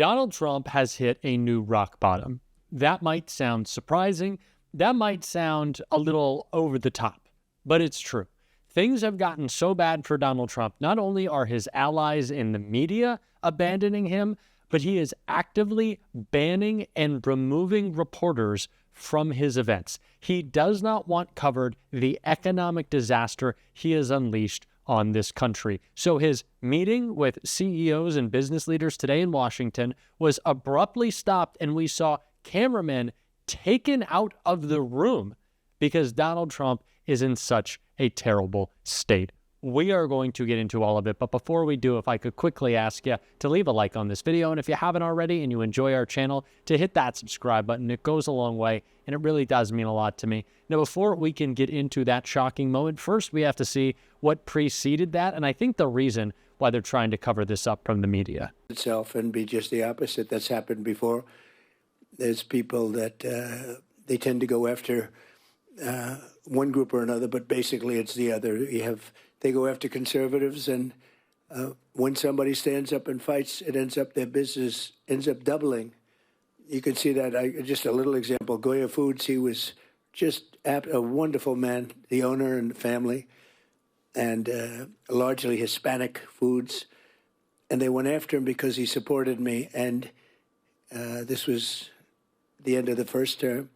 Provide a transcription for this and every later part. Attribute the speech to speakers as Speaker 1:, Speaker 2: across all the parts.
Speaker 1: Donald Trump has hit a new rock bottom. That might sound surprising. That might sound a little over the top, but it's true. Things have gotten so bad for Donald Trump. Not only are his allies in the media abandoning him, but he is actively banning and removing reporters from his events. He does not want covered the economic disaster he has unleashed on this country. So his meeting with CEOs and business leaders today in Washington was abruptly stopped, and we saw cameramen taken out of the room because Donald Trump is in such a terrible state. We are going to get into all of it, but before we do, if I could quickly ask you to leave a like on this video, and if you haven't already and you enjoy our channel, to hit that subscribe button. It goes a long way, and it really does mean a lot to me. Now, before we can get into that shocking moment, first we have to see what preceded that, and I think the reason why they're trying to cover this up from the media.
Speaker 2: Itself and be just the opposite. That's happened before. There's people that they tend to go after one group or another, but basically it's the other. They go after conservatives, and when somebody stands up and fights, it ends up their business ends up doubling. You can see that. Just a little example. Goya Foods, he was just a wonderful man, the owner and the family, and largely Hispanic foods. And they went after him because he supported me. And this was the end of the first term.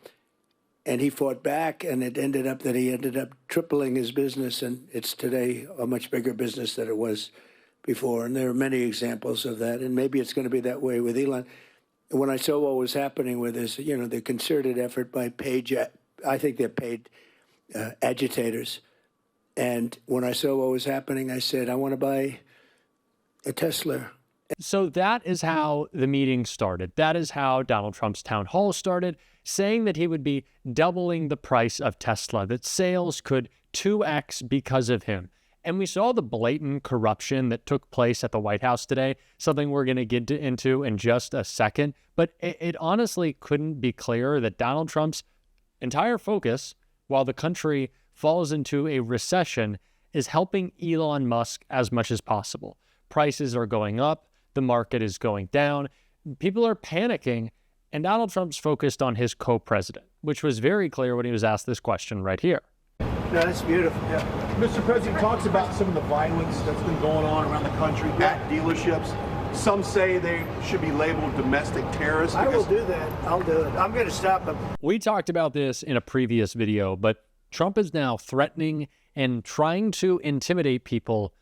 Speaker 2: And he fought back, and it ended up that he ended up tripling his business, and it's today a much bigger business than it was before. And there are many examples of that, and maybe it's going to be that way with Elon. When I saw what was happening with this, the concerted effort by paid, I think they're paid agitators. And when I saw what was happening, I said, I want to buy a Tesla.
Speaker 1: So that is how the meeting started. That is how Donald Trump's town hall started, saying that he would be doubling the price of Tesla, that sales could 2x because of him. And we saw the blatant corruption that took place at the White House today, something we're going to get into in just a second. But it honestly couldn't be clearer that Donald Trump's entire focus, while the country falls into a recession, is helping Elon Musk as much as possible. Prices are going up. The market is going down. People are panicking. And Donald Trump's focused on his co-president, which was very clear when he was asked this question right here.
Speaker 2: No, that's beautiful.
Speaker 3: Yeah. Mr. President talks about some of the violence that's been going on around the country at dealerships. Some say they should be labeled domestic terrorists.
Speaker 2: I will do that. I'll do it. I'm going to stop them.
Speaker 1: We talked about this in a previous video, but Trump is now threatening and trying to intimidate people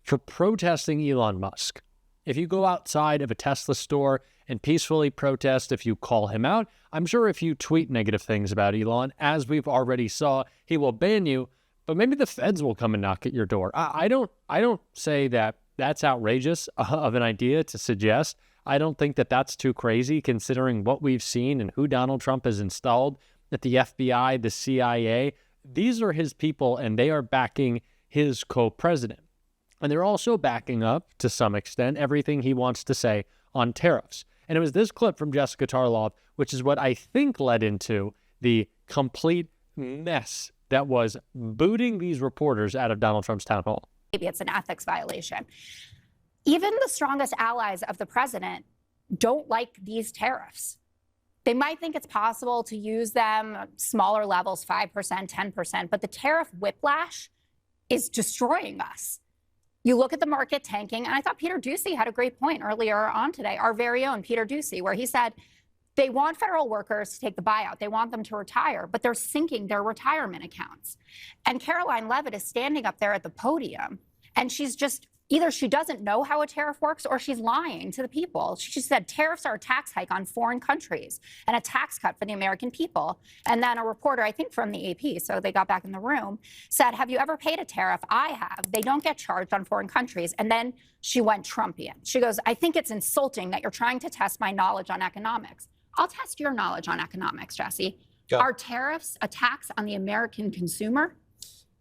Speaker 1: for protesting Elon Musk. If you go outside of a Tesla store and peacefully protest, if you call him out, I'm sure if you tweet negative things about Elon, as we've already saw, he will ban you, but maybe the feds will come and knock at your door. I don't say that that's outrageous of an idea to suggest. I don't think that that's too crazy considering what we've seen and who Donald Trump has installed at the FBI, the CIA. These are his people, and they are backing his co-president. And they're also backing up, to some extent, everything he wants to say on tariffs. And it was this clip from Jessica Tarlov, which is what I think led into the complete mess that was booting these reporters out of Donald Trump's town hall.
Speaker 4: Maybe it's an ethics violation. Even the strongest allies of the president don't like these tariffs. They might think it's possible to use them at smaller levels, 5%, 10%, but the tariff whiplash is destroying us. You look at the market tanking, and I thought Peter Doocy had a great point earlier on today, our very own Peter Doocy, where he said they want federal workers to take the buyout. They want them to retire, but they're sinking their retirement accounts. And Caroline Leavitt is standing up there at the podium, and she's just, either she doesn't know how a tariff works or she's lying to the people. She said tariffs are a tax hike on foreign countries and a tax cut for the American people. And then a reporter, I think from the AP, so they got back in the room, said, have you ever paid a tariff? I have. They don't get charged on foreign countries. And then she went Trumpian. She goes, I think it's insulting that you're trying to test my knowledge on economics. I'll test your knowledge on economics, Jesse.
Speaker 5: Go.
Speaker 4: Are tariffs a tax on the American consumer?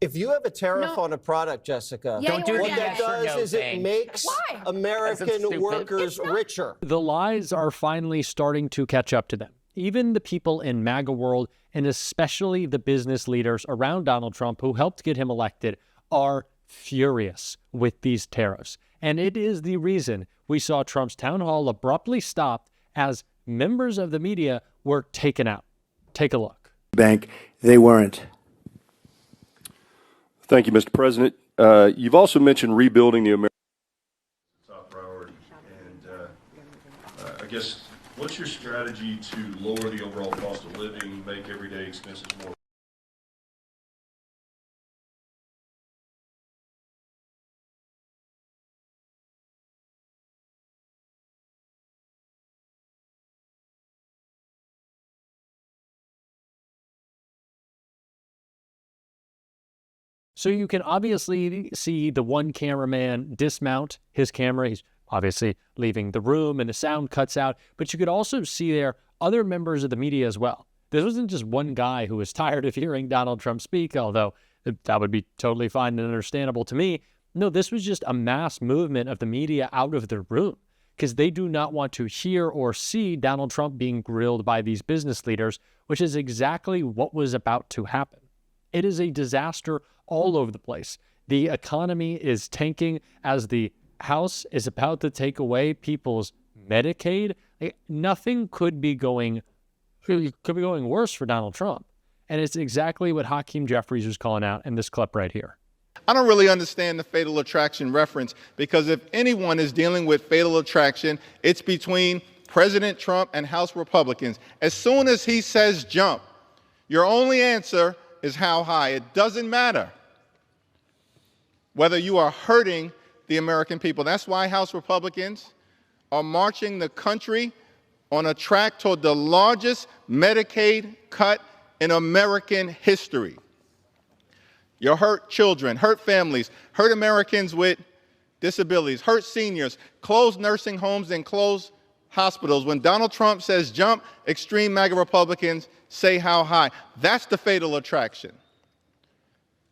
Speaker 5: If you have a tariff on a product, Jessica,
Speaker 4: Don't do
Speaker 5: what
Speaker 4: the
Speaker 5: that
Speaker 4: yes or
Speaker 5: does
Speaker 3: no
Speaker 5: is
Speaker 3: thing.
Speaker 5: it makes
Speaker 4: Why?
Speaker 5: American workers richer.
Speaker 1: The lies are finally starting to catch up to them. Even the people in MAGA world, and especially the business leaders around Donald Trump who helped get him elected, are furious with these tariffs. And it is the reason we saw Trump's town hall abruptly stopped as members of the media were taken out. Take a look.
Speaker 2: Bank, they weren't.
Speaker 6: Thank you, Mr. President. You've also mentioned rebuilding the American top priority. And I guess, what's your strategy to lower the overall cost of living, make everyday expenses more?
Speaker 1: So you can obviously see the one cameraman dismount his camera. He's obviously leaving the room and the sound cuts out. But you could also see there other members of the media as well. This wasn't just one guy who was tired of hearing Donald Trump speak, although that would be totally fine and understandable to me. No, this was just a mass movement of the media out of their room because they do not want to hear or see Donald Trump being grilled by these business leaders, which is exactly what was about to happen. It is a disaster all over the place. The economy is tanking as the House is about to take away people's Medicaid. Nothing could be going worse for Donald Trump. And it's exactly what Hakeem Jeffries was calling out in this clip right here.
Speaker 7: I don't really understand the fatal attraction reference, because if anyone is dealing with fatal attraction, it's between President Trump and House Republicans. As soon as he says jump, your only answer is how high. It doesn't matter whether you are hurting the American people. That's why House Republicans are marching the country on a track toward the largest Medicaid cut in American history. You hurt children, hurt families, hurt Americans with disabilities, hurt seniors, close nursing homes and close hospitals. When Donald Trump says jump, extreme MAGA Republicans say how high. That's the fatal attraction.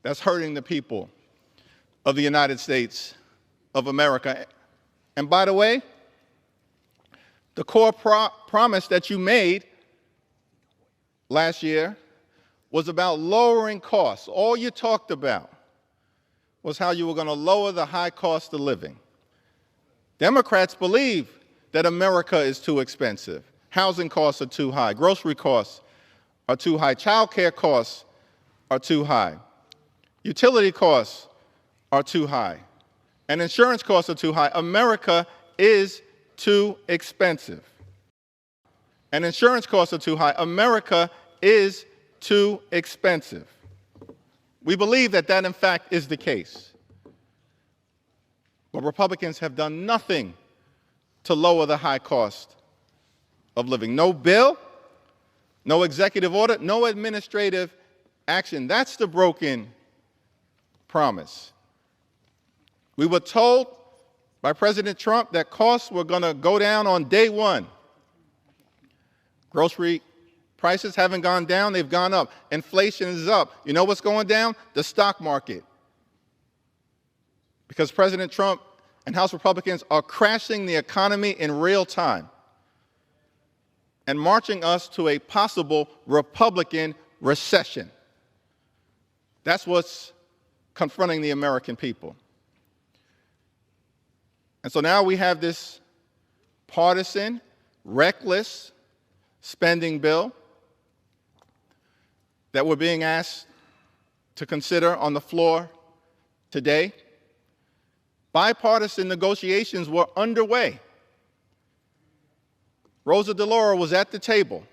Speaker 7: That's hurting the people of the United States of America. And by the way, the core promise that you made last year was about lowering costs. All you talked about was how you were going to lower the high cost of living. Democrats believe that America is too expensive. Housing costs are too high. Grocery costs are too high. Child care costs are too high. Utility costs are too high. And insurance costs are too high. America is too expensive. And insurance costs are too high. America is too expensive. We believe that that, in fact, is the case. But Republicans have done nothing to lower the high cost of living. No bill, no executive order, no administrative action. That's the broken promise. We were told by President Trump that costs were going to go down on day one. Grocery prices haven't gone down, they've gone up. Inflation is up. You know what's going down? The stock market. Because President Trump and House Republicans are crashing the economy in real time and marching us to a possible Republican recession. That's what's confronting the American people. And so now we have this partisan, reckless spending bill that we're being asked to consider on the floor today. Bipartisan negotiations were underway. Rosa DeLauro was at the table,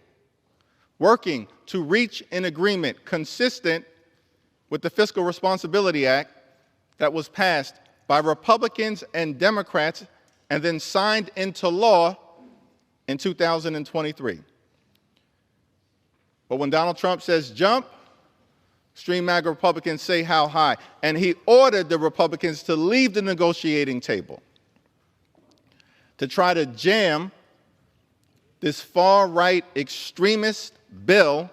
Speaker 7: working to reach an agreement consistent with the Fiscal Responsibility Act that was passed by Republicans and Democrats and then signed into law in 2023. But when Donald Trump says jump, extreme MAGA Republicans say how high. And he ordered the Republicans to leave the negotiating table to try to jam this far-right extremist bill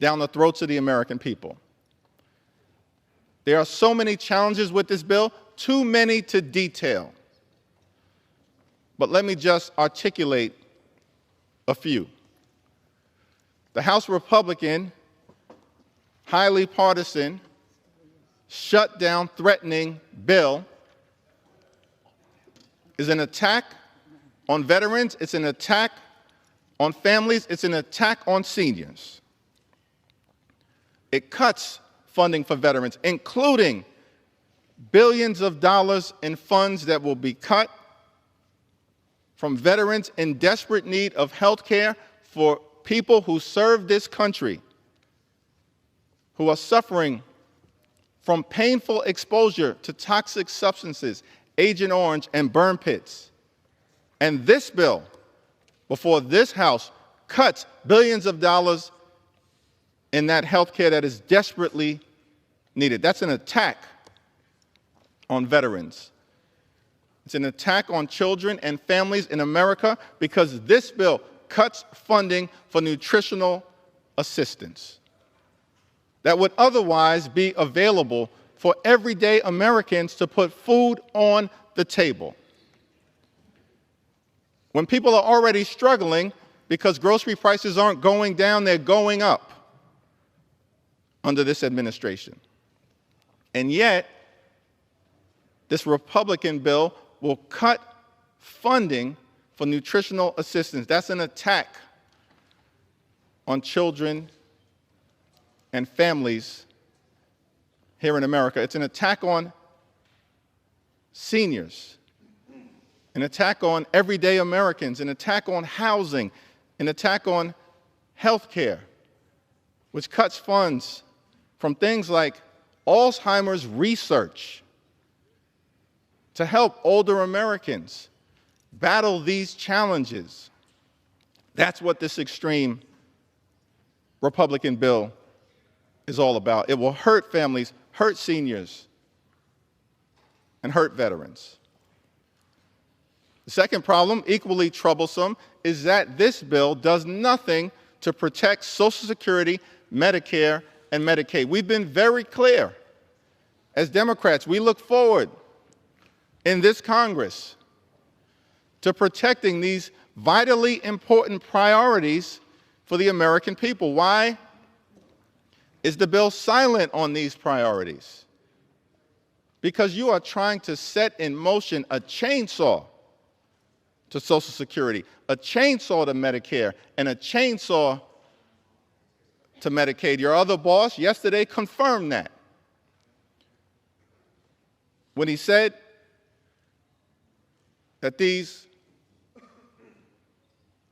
Speaker 7: down the throats of the American people. There are so many challenges with this bill, too many to detail. But let me just articulate a few. The House Republican, highly partisan, shutdown threatening bill is an attack on veterans, it's an attack on families, it's an attack on seniors. It cuts funding for veterans, including billions of dollars in funds that will be cut from veterans in desperate need of health care for people who serve this country, who are suffering from painful exposure to toxic substances, Agent Orange, and burn pits. And this bill, before this House, cuts billions of dollars in that health care that is desperately needed. That's an attack on veterans. It's an attack on children and families in America because this bill cuts funding for nutritional assistance that would otherwise be available for everyday Americans to put food on the table. When people are already struggling because grocery prices aren't going down, they're going up under this administration. And yet, this Republican bill will cut funding for nutritional assistance. That's an attack on children and families here in America. It's an attack on seniors, an attack on everyday Americans, an attack on housing, an attack on health care, which cuts funds from things like Alzheimer's research to help older Americans battle these challenges. That's what this extreme Republican bill is all about. It will hurt families, hurt seniors, and hurt veterans. The second problem, equally troublesome, is that this bill does nothing to protect Social Security, Medicare, and Medicaid. We've been very clear. As Democrats, we look forward in this Congress to protecting these vitally important priorities for the American people. Why is the bill silent on these priorities? Because you are trying to set in motion a chainsaw to Social Security, a chainsaw to Medicare, and a chainsaw to Medicaid. Your other boss yesterday confirmed that when he said that these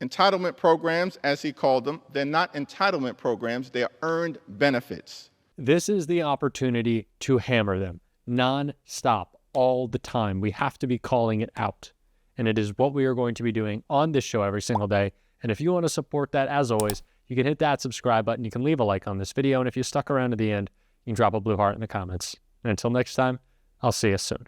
Speaker 7: entitlement programs, as he called them, they're not entitlement programs, they are earned benefits.
Speaker 1: This is the opportunity to hammer them non-stop all the time. We have to be calling it out. And it is what we are going to be doing on this show every single day. And if you want to support that, as always, you can hit that subscribe button. You can leave a like on this video. And if you stuck around to the end, you can drop a blue heart in the comments. And until next time, I'll see you soon.